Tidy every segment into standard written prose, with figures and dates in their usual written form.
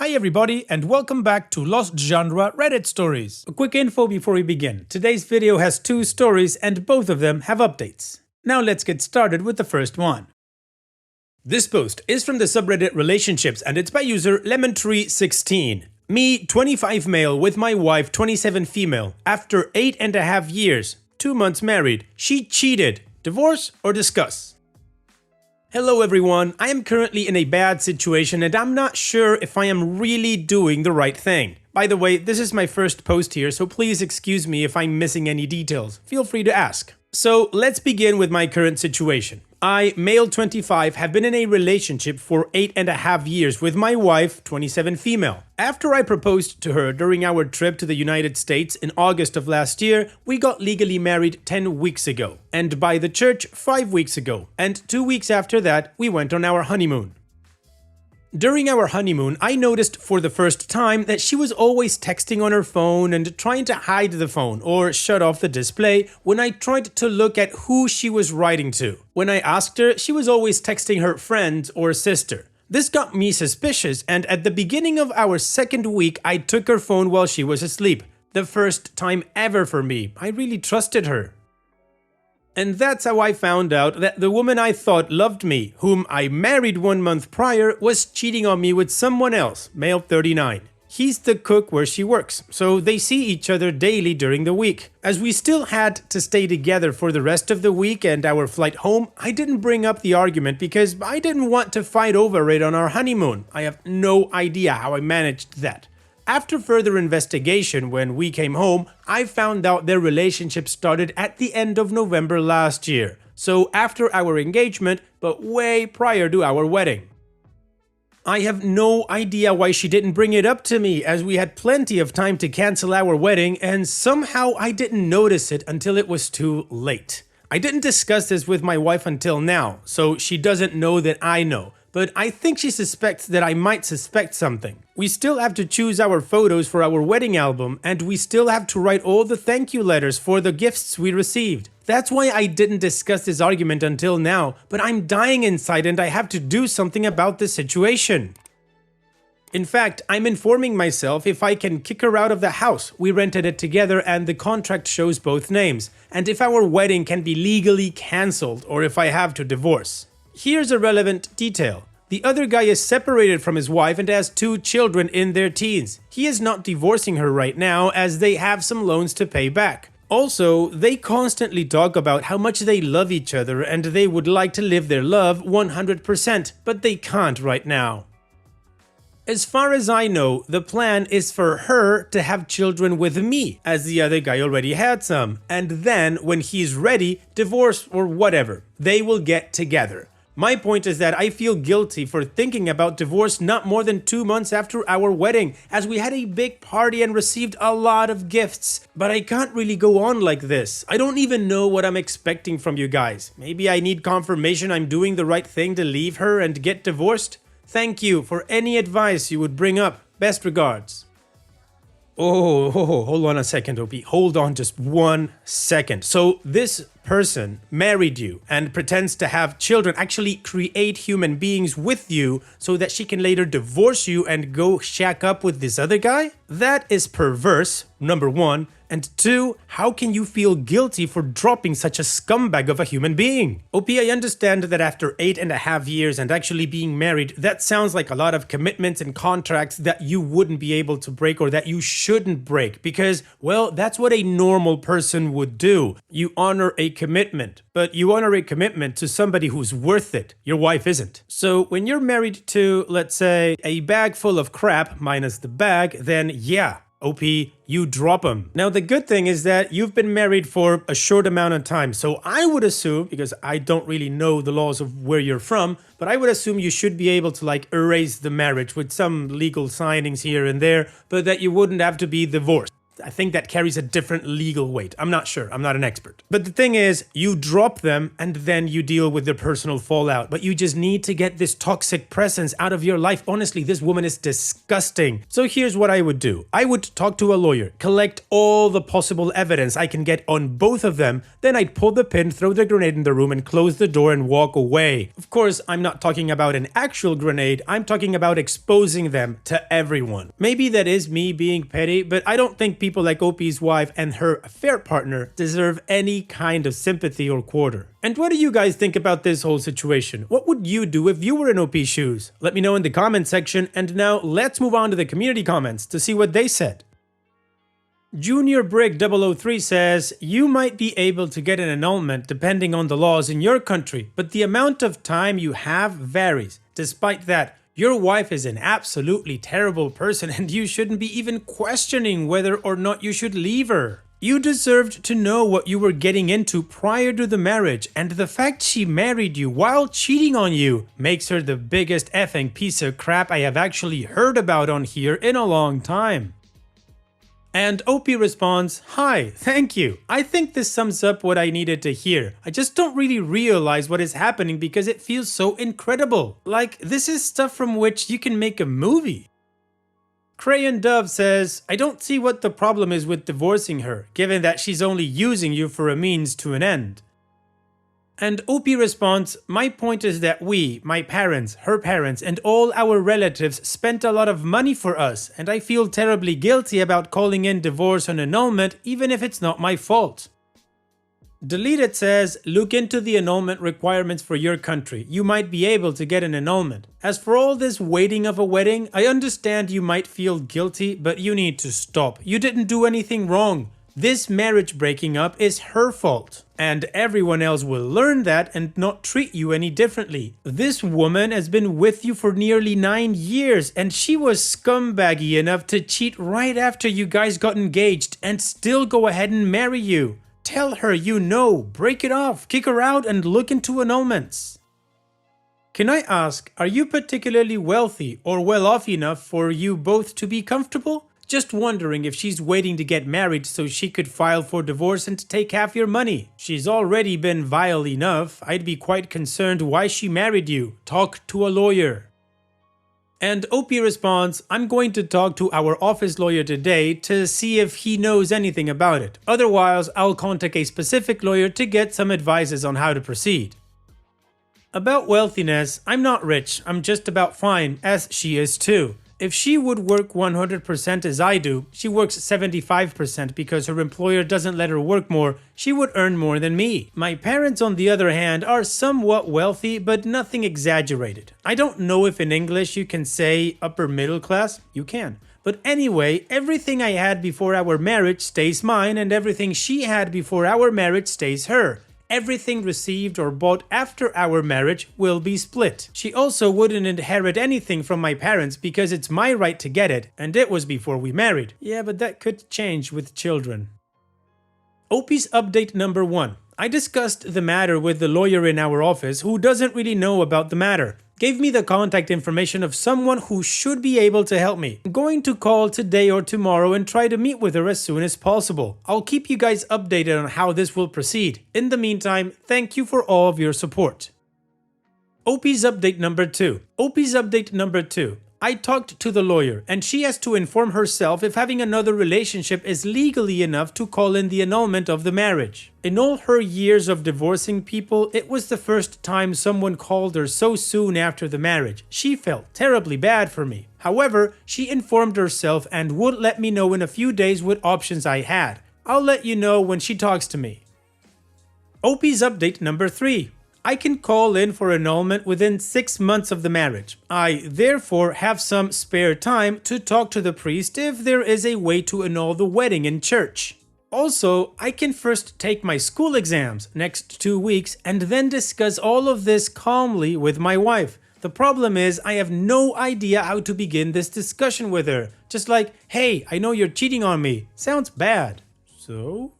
Hi everybody and welcome back to Lost Genre Reddit Stories. A quick info before we begin. Today's video has two stories and both of them have updates. Now let's get started with the first one. This post is from the subreddit Relationships and it's by user lemontree16. Me, 25 male with my wife, 27 female. After 8.5 years, 2 months married, she cheated. Divorce or discuss? Hello everyone, I am currently in a bad situation and I'm not sure if I am really doing the right thing. By the way, this is my first post here, so please excuse me if I'm missing any details. Feel free to ask. So let's begin with my current situation. I, male 25, have been in a relationship for 8.5 years with my wife, 27 female. After I proposed to her during our trip to the United States in August of last year, we got legally married 10 weeks ago, and by the church 5 weeks ago, and 2 weeks after that, we went on our honeymoon. During our honeymoon, I noticed for the first time that she was always texting on her phone and trying to hide the phone or shut off the display when I tried to look at who she was writing to. When I asked her, she was always texting her friend or sister. This got me suspicious, and at the beginning of our second week, I took her phone while she was asleep. The first time ever for me. I really trusted her. And that's how I found out that the woman I thought loved me, whom I married 1 month prior, was cheating on me with someone else, male 39. He's the cook where she works, so they see each other daily during the week. As we still had to stay together for the rest of the week and our flight home, I didn't bring up the argument because I didn't want to fight over it on our honeymoon. I have no idea how I managed that. After further investigation, when we came home, I found out their relationship started at the end of November last year. So after our engagement, but way prior to our wedding. I have no idea why she didn't bring it up to me, as we had plenty of time to cancel our wedding, and somehow I didn't notice it until it was too late. I didn't discuss this with my wife until now, so she doesn't know that I know. But I think she suspects that I might suspect something. We still have to choose our photos for our wedding album, and we still have to write all the thank you letters for the gifts we received. That's why I didn't discuss this argument until now, but I'm dying inside and I have to do something about this situation. In fact, I'm informing myself if I can kick her out of the house. We rented it together and the contract shows both names, and if our wedding can be legally cancelled or if I have to divorce. Here's a relevant detail. The other guy is separated from his wife and has 2 children in their teens. He is not divorcing her right now as they have some loans to pay back. Also, they constantly talk about how much they love each other and they would like to live their love 100%, but they can't right now. As far as I know, the plan is for her to have children with me, as the other guy already had some, and then when he's ready, divorce or whatever, they will get together. My point is that I feel guilty for thinking about divorce not more than 2 months after our wedding, as we had a big party and received a lot of gifts. But I can't really go on like this. I don't even know what I'm expecting from you guys. Maybe I need confirmation I'm doing the right thing to leave her and get divorced? Thank you for any advice you would bring up. Best regards. Oh, hold on a second, OP. Hold on just 1 second. So this person married you and pretends to have children, actually create human beings with you so that she can later divorce you and go shack up with this other guy? That is perverse, number 1. And 2, how can you feel guilty for dropping such a scumbag of a human being? OP, I understand that after 8.5 years and actually being married, that sounds like a lot of commitments and contracts that you wouldn't be able to break or that you shouldn't break because, well, that's what a normal person would do. You honor a commitment, but you honor a commitment to somebody who's worth it. Your wife isn't. So when you're married to, let's say, a bag full of crap minus the bag, then yeah, OP, you drop them. Now the good thing is that you've been married for a short amount of time, so I would assume, because I don't really know the laws of where you're from, but I would assume you should be able to like erase the marriage with some legal signings here and there, but that you wouldn't have to be divorced. I think that carries a different legal weight. I'm not sure. I'm not an expert. But the thing is, you drop them and then you deal with the personal fallout. But you just need to get this toxic presence out of your life. Honestly, this woman is disgusting. So here's what I would do. I would talk to a lawyer, collect all the possible evidence I can get on both of them. Then I'd pull the pin, throw the grenade in the room and close the door and walk away. Of course, I'm not talking about an actual grenade. I'm talking about exposing them to everyone. Maybe that is me being petty, but I don't think people like OP's wife and her affair partner deserve any kind of sympathy or quarter. And what do you guys think about this whole situation? What would you do if you were in OP's shoes? Let me know in the comment section, and now let's move on to the community comments to see what they said. Junior Brick 003 says, you might be able to get an annulment depending on the laws in your country, but the amount of time you have varies. Despite that, your wife is an absolutely terrible person and you shouldn't be even questioning whether or not you should leave her. You deserved to know what you were getting into prior to the marriage, and the fact she married you while cheating on you makes her the biggest effing piece of crap I have actually heard about on here in a long time. And OP responds, hi, thank you. I think this sums up what I needed to hear. I just don't really realize what is happening because it feels so incredible. Like, this is stuff from which you can make a movie. Crayon Dove says, I don't see what the problem is with divorcing her, given that she's only using you for a means to an end. And OP responds, my point is that we, my parents, her parents, and all our relatives spent a lot of money for us, and I feel terribly guilty about calling in divorce and annulment even if it's not my fault. Deleted says, look into the annulment requirements for your country. You might be able to get an annulment. As for all this waiting of a wedding, I understand you might feel guilty, but you need to stop. You didn't do anything wrong. This marriage breaking up is her fault, and everyone else will learn that and not treat you any differently. This woman has been with you for nearly 9 years, and she was scumbaggy enough to cheat right after you guys got engaged and still go ahead and marry you. Tell her you know, break it off, kick her out, and look into annulments. Can I ask, are you particularly wealthy or well off enough for you both to be comfortable? Just wondering if she's waiting to get married so she could file for divorce and take half your money. She's already been vile enough. I'd be quite concerned why she married you. Talk to a lawyer. And OP responds, I'm going to talk to our office lawyer today to see if he knows anything about it. Otherwise, I'll contact a specific lawyer to get some advices on how to proceed. About wealthiness, I'm not rich. I'm just about fine, as she is too. If she would work 100% as I do, she works 75% because her employer doesn't let her work more, she would earn more than me. My parents, on the other hand, are somewhat wealthy, but nothing exaggerated. I don't know if in English you can say upper middle class. You can. But anyway, everything I had before our marriage stays mine, and everything she had before our marriage stays her. Everything received or bought after our marriage will be split. She also wouldn't inherit anything from my parents because it's my right to get it, and it was before we married. Yeah, but that could change with children. OP's update number 1. I discussed the matter with the lawyer in our office who doesn't really know about the matter. Gave me the contact information of someone who should be able to help me. I'm going to call today or tomorrow and try to meet with her as soon as possible. I'll keep you guys updated on how this will proceed. In the meantime, thank you for all of your support. OP's update number 2. OP's update number 2. I talked to the lawyer, and she has to inform herself if having another relationship is legally enough to call in the annulment of the marriage. In all her years of divorcing people, it was the first time someone called her so soon after the marriage. She felt terribly bad for me. However, she informed herself and would let me know in a few days what options I had. I'll let you know when she talks to me. OP's update number 3. I can call in for annulment within 6 months of the marriage. I therefore have some spare time to talk to the priest if there is a way to annul the wedding in church. Also, I can first take my school exams next 2 weeks and then discuss all of this calmly with my wife. The problem is I have no idea how to begin this discussion with her. Just like, hey, I know you're cheating on me. Sounds bad. So?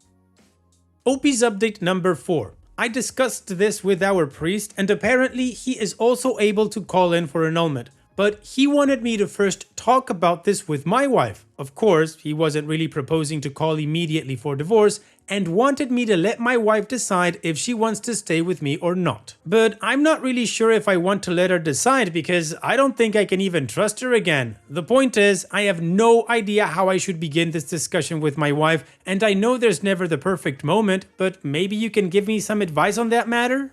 OP's update number 4. I discussed this with our priest, and apparently he is also able to call in for annulment. But he wanted me to first talk about this with my wife. Of course, he wasn't really proposing to call immediately for divorce and wanted me to let my wife decide if she wants to stay with me or not. But I'm not really sure if I want to let her decide because I don't think I can even trust her again. The point is, I have no idea how I should begin this discussion with my wife, and I know there's never the perfect moment, but maybe you can give me some advice on that matter?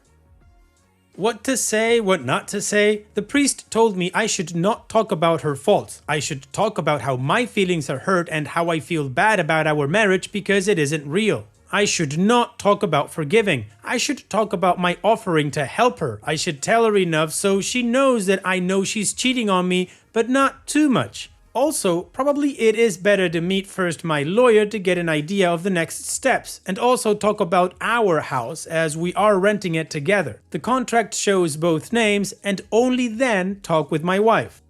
What to say, what not to say? The priest told me I should not talk about her faults. I should talk about how my feelings are hurt and how I feel bad about our marriage because it isn't real. I should not talk about forgiving. I should talk about my offering to help her. I should tell her enough so she knows that I know she's cheating on me, but not too much. Also, probably it is better to meet first my lawyer to get an idea of the next steps, and also talk about our house as we are renting it together. The contract shows both names, and only then talk with my wife.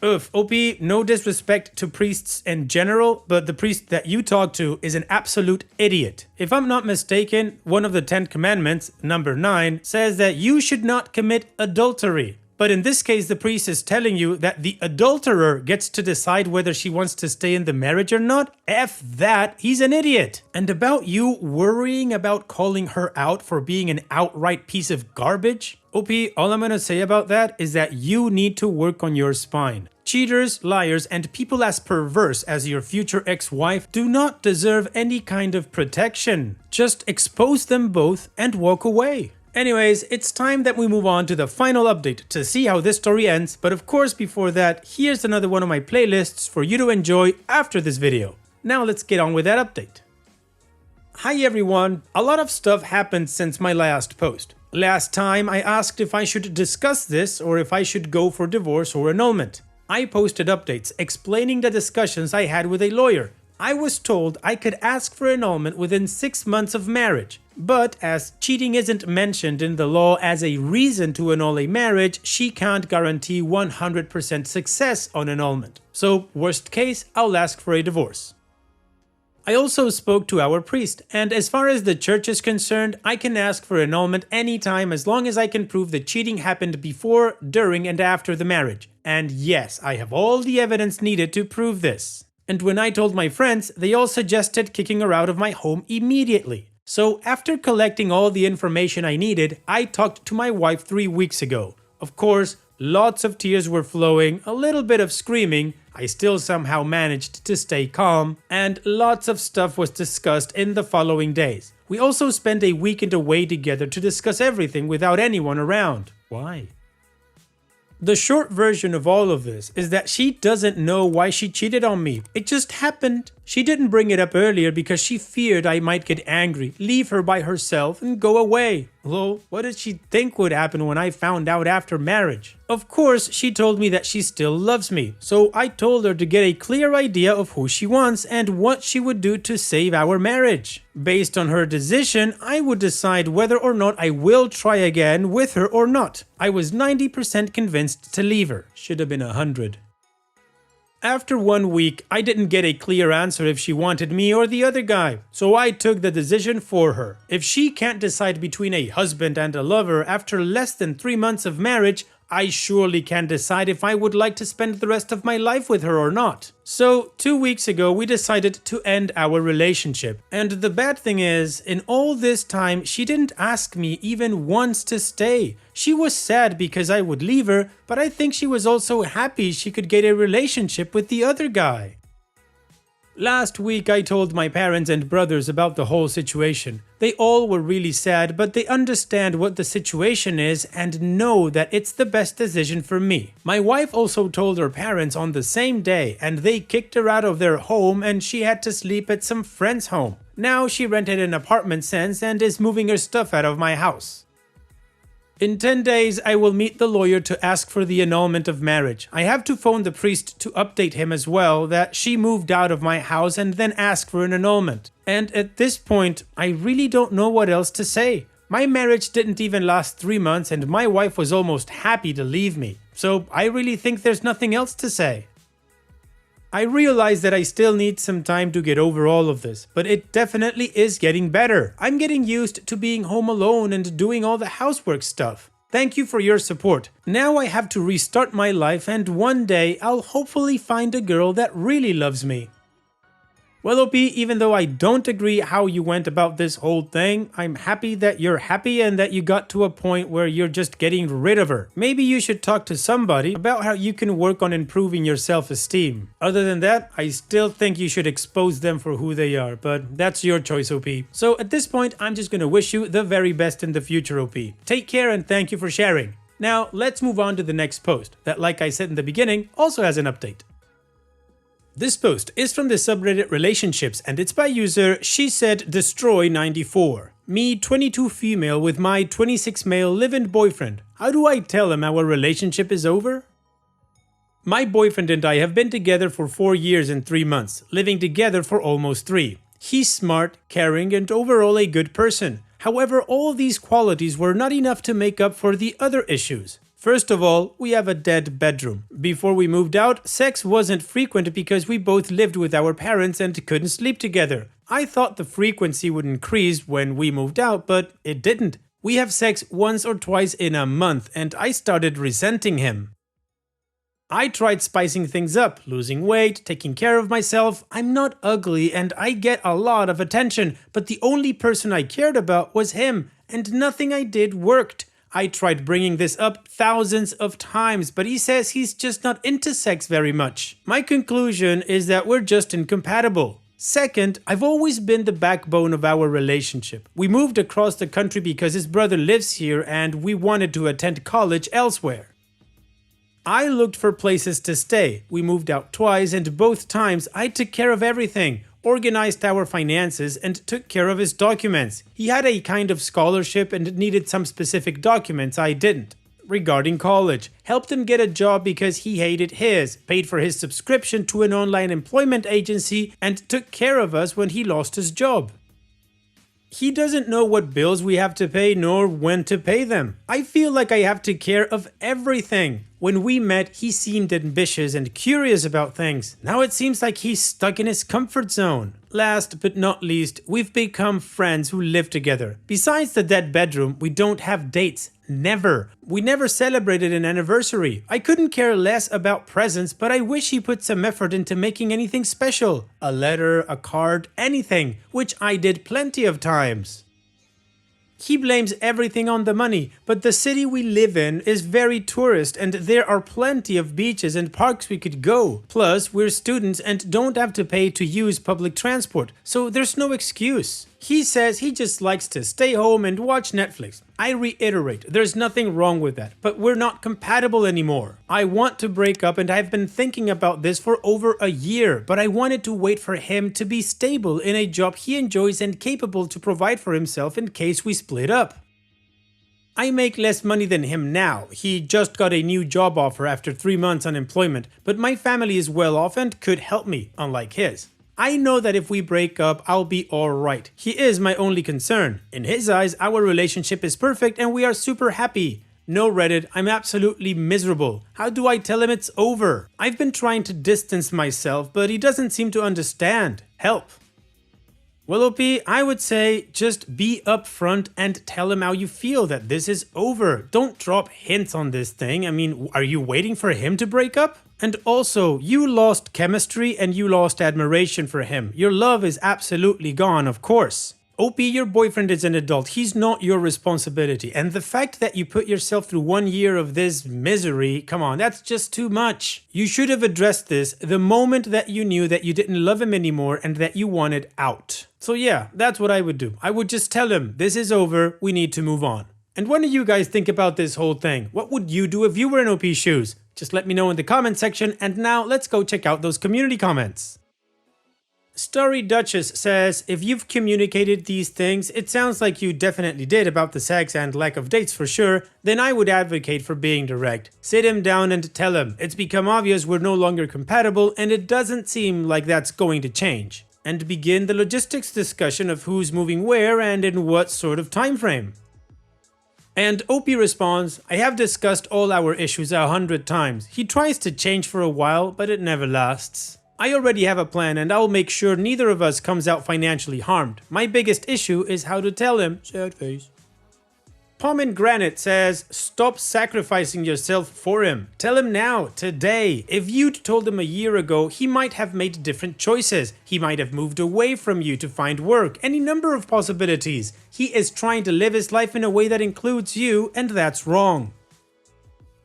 OP, no disrespect to priests in general, but the priest that you talk to is an absolute idiot. If I'm not mistaken, one of the 10 commandments, number 9, says that you should not commit adultery. But in this case, the priest is telling you that the adulterer gets to decide whether she wants to stay in the marriage or not? F that, he's an idiot. And about you worrying about calling her out for being an outright piece of garbage? OP, all I'm gonna say about that is that you need to work on your spine. Cheaters, liars, and people as perverse as your future ex-wife do not deserve any kind of protection. Just expose them both and walk away. Anyways, it's time that we move on to the final update to see how this story ends, but of course before that, here's another one of my playlists for you to enjoy after this video. Now let's get on with that update. Hi everyone, a lot of stuff happened since my last post. Last time I asked if I should discuss this or if I should go for divorce or annulment. I posted updates explaining the discussions I had with a lawyer. I was told I could ask for annulment within 6 months of marriage. But as cheating isn't mentioned in the law as a reason to annul a marriage, she can't guarantee 100% success on annulment. So worst case, I'll ask for a divorce. I also spoke to our priest, and as far as the church is concerned, I can ask for annulment anytime as long as I can prove the cheating happened before, during, and after the marriage. And yes, I have all the evidence needed to prove this. And when I told my friends, they all suggested kicking her out of my home immediately. So after collecting all the information I needed, I talked to my wife 3 weeks ago. Of course, lots of tears were flowing, a little bit of screaming, I still somehow managed to stay calm, and lots of stuff was discussed in the following days. We also spent a weekend away together to discuss everything without anyone around. Why? The short version of all of this is that she doesn't know why she cheated on me. It just happened. She didn't bring it up earlier because she feared I might get angry, leave her by herself, and go away. Well, what did she think would happen when I found out after marriage? Of course, she told me that she still loves me, so I told her to get a clear idea of who she wants and what she would do to save our marriage. Based on her decision, I would decide whether or not I will try again with her or not. I was 90% convinced to leave her. Should have been 100. After 1 week, I didn't get a clear answer if she wanted me or the other guy, so I took the decision for her. If she can't decide between a husband and a lover after less than 3 months of marriage, I surely can decide if I would like to spend the rest of my life with her or not. So 2 weeks ago we decided to end our relationship. And the bad thing is, in all this time she didn't ask me even once to stay. She was sad because I would leave her, but I think she was also happy she could get a relationship with the other guy. Last week I told my parents and brothers about the whole situation. They all were really sad, but they understand what the situation is and know that it's the best decision for me. My wife also told her parents on the same day, and they kicked her out of their home and she had to sleep at some friend's home. Now she rented an apartment since and is moving her stuff out of my house. In 10 days, I will meet the lawyer to ask for the annulment of marriage. I have to phone the priest to update him as well that she moved out of my house and then ask for an annulment. And at this point, I really don't know what else to say. My marriage didn't even last 3 months and my wife was almost happy to leave me. So I really think there's nothing else to say. I realize that I still need some time to get over all of this, but it definitely is getting better. I'm getting used to being home alone and doing all the housework stuff. Thank you for your support. Now I have to restart my life and one day I'll hopefully find a girl that really loves me. Well, OP, even though I don't agree how you went about this whole thing, I'm happy that you're happy and that you got to a point where you're just getting rid of her. Maybe you should talk to somebody about how you can work on improving your self-esteem. Other than that, I still think you should expose them for who they are, but that's your choice, OP. So at this point, I'm just gonna wish you the very best in the future, OP. Take care and thank you for sharing. Now, let's move on to the next post that, like I said in the beginning, also has an update. This post is from the subreddit Relationships and it's by user SheSaidDestroy94. Me, 22 female with my 26 male live-in boyfriend. How do I tell him our relationship is over? My boyfriend and I have been together for 4 years and 3 months, living together for almost 3. He's smart, caring, and overall a good person. However, all these qualities were not enough to make up for the other issues. First of all, we have a dead bedroom. Before we moved out, sex wasn't frequent because we both lived with our parents and couldn't sleep together. I thought the frequency would increase when we moved out, but it didn't. We have sex once or twice in a month and I started resenting him. I tried spicing things up, losing weight, taking care of myself. I'm not ugly and I get a lot of attention, but the only person I cared about was him, and nothing I did worked. I tried bringing this up thousands of times, but he says he's just not into sex very much. My conclusion is that we're just incompatible. Second, I've always been the backbone of our relationship. We moved across the country because his brother lives here and we wanted to attend college elsewhere. I looked for places to stay. We moved out twice and both times I took care of everything. Organized our finances and took care of his documents. He had a kind of scholarship and needed some specific documents I didn't. Regarding college, helped him get a job because he hated his, paid for his subscription to an online employment agency, and took care of us when he lost his job. He doesn't know what bills we have to pay nor when to pay them. I feel like I have to care of everything. When we met, he seemed ambitious and curious about things. Now it seems like he's stuck in his comfort zone. Last but not least, we've become friends who live together. Besides the dead bedroom, we don't have dates. Never. We never celebrated an anniversary. I couldn't care less about presents, but I wish he put some effort into making anything special. A letter, a card, anything, which I did plenty of times. He blames everything on the money, but the city we live in is very tourist and there are plenty of beaches and parks we could go. Plus, we're students and don't have to pay to use public transport, so there's no excuse. He says he just likes to stay home and watch Netflix. I reiterate, there's nothing wrong with that, but we're not compatible anymore. I want to break up and I've been thinking about this for over a year, but I wanted to wait for him to be stable in a job he enjoys and capable to provide for himself in case we split up. I make less money than him now. He just got a new job offer after 3 months unemployment, but my family is well off and could help me, unlike his. I know that if we break up, I'll be alright. He is my only concern. In his eyes, our relationship is perfect and we are super happy. No Reddit, I'm absolutely miserable. How do I tell him it's over? I've been trying to distance myself, but he doesn't seem to understand. Help. Well, OP, I would say just be upfront and tell him how you feel that this is over. Don't drop hints on this thing. I mean, are you waiting for him to break up? And also, you lost chemistry and you lost admiration for him. Your love is absolutely gone, of course. OP, your boyfriend is an adult. He's not your responsibility. And the fact that you put yourself through 1 year of this misery, come on, that's just too much. You should have addressed this the moment that you knew that you didn't love him anymore and that you wanted out. So yeah, that's what I would do. I would just tell him, this is over, we need to move on. And what do you guys think about this whole thing? What would you do if you were in OP's shoes? Just let me know in the comment section, and now let's go check out those community comments. Story Duchess says, if you've communicated these things, it sounds like you definitely did about the sex and lack of dates for sure, then I would advocate for being direct. Sit him down and tell him, it's become obvious we're no longer compatible and it doesn't seem like that's going to change. And begin the logistics discussion of who's moving where and in what sort of time frame. And OP responds, I have discussed all our issues 100 times. He tries to change for a while, but it never lasts. I already have a plan and I'll make sure neither of us comes out financially harmed. My biggest issue is how to tell him, sad face. Pomegranate says, stop sacrificing yourself for him. Tell him now, today. If you'd told him a year ago, he might have made different choices. He might have moved away from you to find work. Any number of possibilities. He is trying to live his life in a way that includes you, and that's wrong.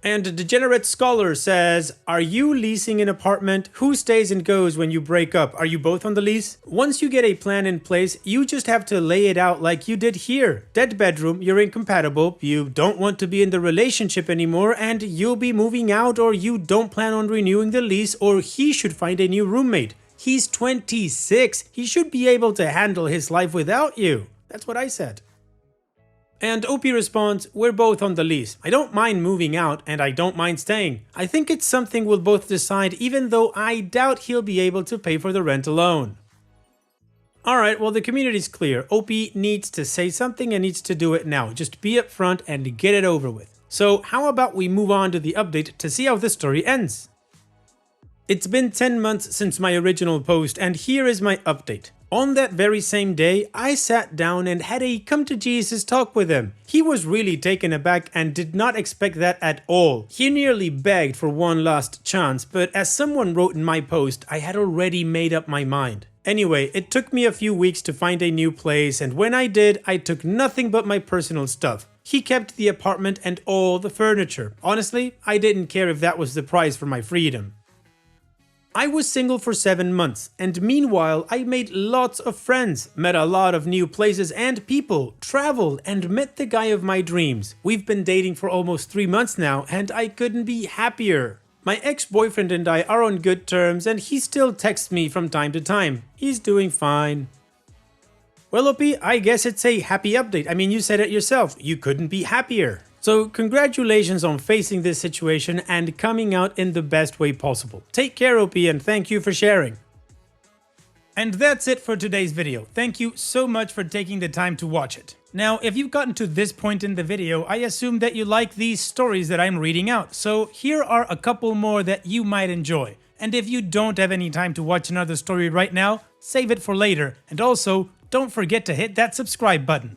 And a degenerate scholar says, are you leasing an apartment? Who stays and goes when you break up? Are you both on the lease? Once you get a plan in place, you just have to lay it out like you did here. Dead bedroom, you're incompatible, you don't want to be in the relationship anymore, and you'll be moving out, or you don't plan on renewing the lease, or he should find a new roommate. He's 26. He should be able to handle his life without you. That's what I said. And OP responds, we're both on the lease. I don't mind moving out and I don't mind staying. I think it's something we'll both decide, even though I doubt he'll be able to pay for the rent alone. Alright, well the community's clear. OP needs to say something and needs to do it now. Just be upfront and get it over with. So how about we move on to the update to see how the story ends? It's been 10 months since my original post and here is my update. On that very same day, I sat down and had a come to Jesus talk with him. He was really taken aback and did not expect that at all. He nearly begged for one last chance, but as someone wrote in my post, I had already made up my mind. Anyway, it took me a few weeks to find a new place, and when I did, I took nothing but my personal stuff. He kept the apartment and all the furniture. Honestly, I didn't care if that was the price for my freedom. I was single for 7 months, and meanwhile I made lots of friends, met a lot of new places and people, traveled and met the guy of my dreams. We've been dating for almost 3 months now and I couldn't be happier. My ex-boyfriend and I are on good terms and he still texts me from time to time. He's doing fine. Well, OP, I guess it's a happy update. I mean, you said it yourself, you couldn't be happier. So congratulations on facing this situation and coming out in the best way possible. Take care, OP, and thank you for sharing. And that's it for today's video. Thank you so much for taking the time to watch it. Now, if you've gotten to this point in the video, I assume that you like these stories that I'm reading out. So here are a couple more that you might enjoy. And if you don't have any time to watch another story right now, save it for later. And also, don't forget to hit that subscribe button.